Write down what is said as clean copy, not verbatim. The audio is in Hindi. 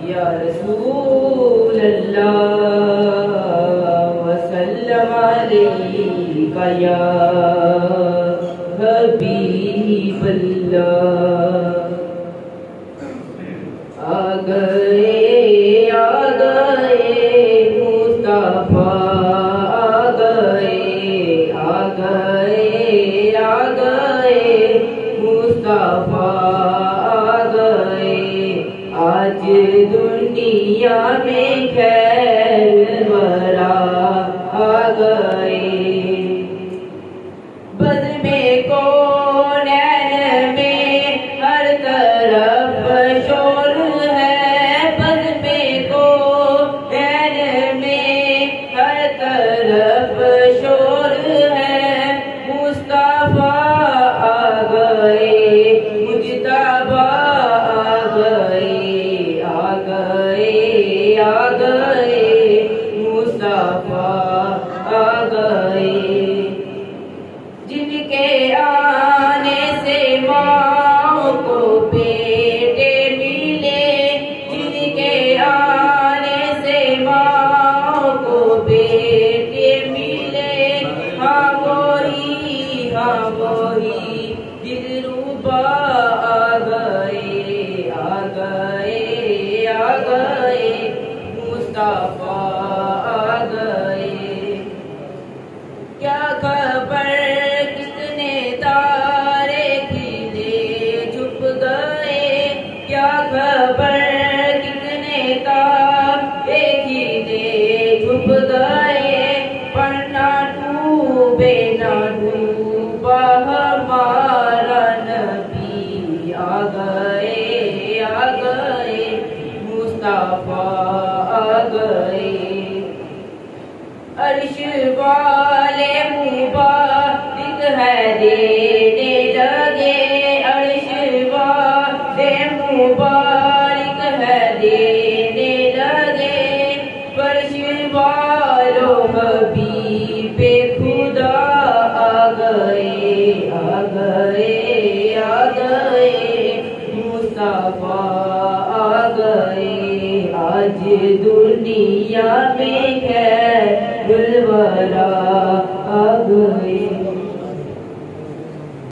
या रसूल अल्लाह वसल्लम अलैका या हबीब अल्लाह। आ गए मुस्तफा, आ गए मुस्तफा, आ गए आज दुनिया में खैर वरा आ गए। बद में कौनैन में हर तरफ शोर है, बद में कौनैन में हर तरफ शोर है। मुस्तफा आ गए, मुजतबा आ गए, आ गए, आ गए मुस्तफा आ गए। जिनके आने से माँ को बेटे मिले, जिनके आने से माँ को बेटे मिले। हाँ वही दिलरुबा आ गए, आ गए, आ गए मुस्तफा आ गए। क्या खबर कितने तारे खिले छुप गए, क्या खबर कितने तारे खिले छुप गए। पर ना डूबे ना डूबा हमारा नबी आ गए, आ गए मुस्तफा आ गए। अर्श वाले मुबारक है देने लगे, अर्श वाले मुबारक है देने लगे। फर्श वालों हबीबे खुदा आ गए, आ गए, आ गए मुस्तफा आ गए आज दुनिया में है गुलवरा।